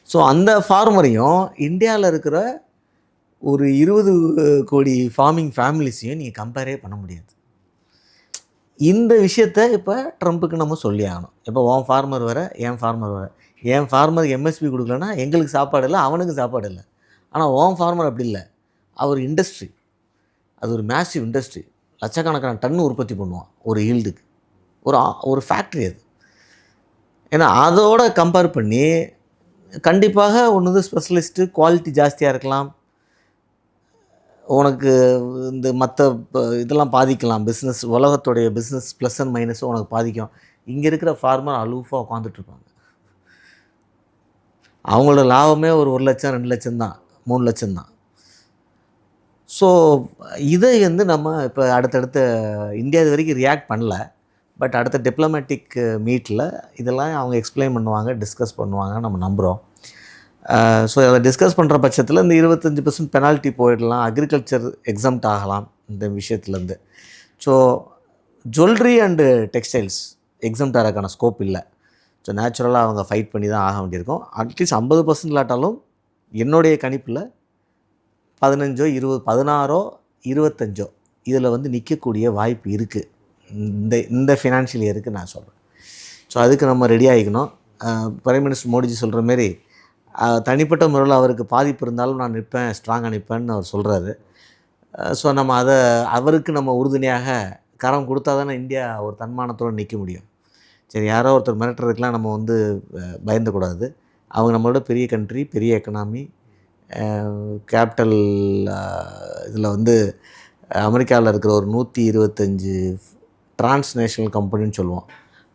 So அந்த ஃபார்மரையும் இந்தியாவில் இருக்கிற ஒரு 20 கோடி ஃபார்மிங் ஃபேமிலிஸையும் நீங்கள் கம்பேரே பண்ண முடியாது. இந்த விஷயத்த இப்போ ட்ரம்ப்புக்கு நம்ம சொல்லி ஆகணும். இப்போ உன் ஃபார்மர் வேறு, என் ஃபார்மர் வேறு. என் ஃபார்மருக்கு எம்எஸ்பி கொடுக்கலன்னா எங்களுக்கு சாப்பாடு இல்லை, அவனுக்கு சாப்பாடு இல்லை. ஆனால் உன் ஃபார்மர் அப்படி இல்லை. அவர் இண்டஸ்ட்ரி, அது ஒரு மேசிவ் இண்டஸ்ட்ரி. லட்சக்கணக்கான டன் உற்பத்தி பண்ணுவான் ஒரு ஈல்டுக்கு. ஒரு ஃபேக்ட்ரி அது. ஏன்னா அதோட கம்பேர் பண்ணி கண்டிப்பாக ஒன்று ஸ்பெஷலிஸ்ட்டு குவாலிட்டி ஜாஸ்தியாக இருக்கலாம், உனக்கு இந்த மற்ற இதெல்லாம் பாதிக்கலாம், பிஸ்னஸ் உலகத்துடைய பிஸ்னஸ் ப்ளஸ் அண்ட் மைனஸும் உனக்கு பாதிக்கும். இங்கே இருக்கிற ஃபார்மர் அலூஃபாக உட்காந்துட்ருப்பாங்க. அவங்களோட லாபமே ஒரு 1 லட்சம் 2 லட்சம் தான், 3 லட்சம் தான். ஸோ இதை வந்து நம்ம இப்போ அடுத்தடுத்த இந்தியா இது வரைக்கும் ரியாக்ட் பண்ணல. பட் அடுத்த டிப்ளமேட்டிக் மீட்டில் இதெல்லாம் அவங்க எக்ஸ்பிளைன் பண்ணுவாங்க, டிஸ்கஸ் பண்ணுவாங்க, நம்ம நம்புகிறோம். ஸோ அதை டிஸ்கஸ் பண்ணுற பட்சத்தில் இந்த 25% பெனால்ட்டி போயிடலாம், அக்ரிகல்ச்சர் எக்ஸம்ட் ஆகலாம் இந்த விஷயத்துலேருந்து. So jewellery and textiles exempt ஆகிறதுக்கான ஸ்கோப் இல்லை. ஸோ நேச்சுரலாக அவங்க ஃபைட் பண்ணி தான் ஆக வேண்டியிருக்கும். அட்லீஸ்ட் 50% இல்லாட்டாலும் என்னுடைய கணிப்பில் 15, 20, 16, 25 இதில் வந்து நிற்கக்கூடிய வாய்ப்பு இருக்குது இந்த ஃபினான்ஷியல் இயருக்கு நான் சொல்கிறேன். ஸோ அதுக்கு நம்ம ரெடி ஆகிக்கணும். பிரைம் மினிஸ்டர் மோடிஜி சொல்கிற மாரி தனிப்பட்ட முறையில் அவருக்கு பாதிப்பு இருந்தாலும் நான் நிற்பேன், ஸ்ட்ராங்காக நிற்பேன்னு அவர் சொல்கிறாரு. ஸோ நம்ம அவருக்கு நம்ம உறுதுணையாக கரம் கொடுத்தா தானே இந்தியா ஒரு தன்மானத்தோடு நிற்க முடியும். சரி, யாரோ ஒருத்தர் மிரட்டுறதுக்கெலாம் நம்ம வந்து பயந்துக்கூடாது. அவங்க நம்மளோட பெரிய கண்ட்ரி, பெரிய எக்கனாமி, கேபிட்டல். இதில் வந்து அமெரிக்காவில் இருக்கிற ஒரு 125 டிரான்ஸ்நேஷ்னல் கம்பெனின்னு சொல்லுவோம்.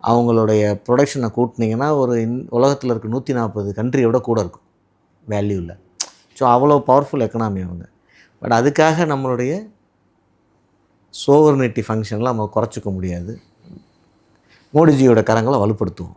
அவங்களுடைய ப்ரொடக்ஷனை கூட்டினீங்கன்னா ஒரு உலகத்தில் இருக்க 140 கண்ட்ரியோட கூட இருக்கும் வேல்யூவில். ஸோ அவ்வளோ பவர்ஃபுல் எக்கனாமி அவங்க. பட் அதுக்காக நம்மளுடைய சோவர்னிட்டி ஃபங்க்ஷனில் நம்ம குறைச்சிக்க முடியாது. மோடிஜியோட கரங்களை வலுப்படுத்துவோம்.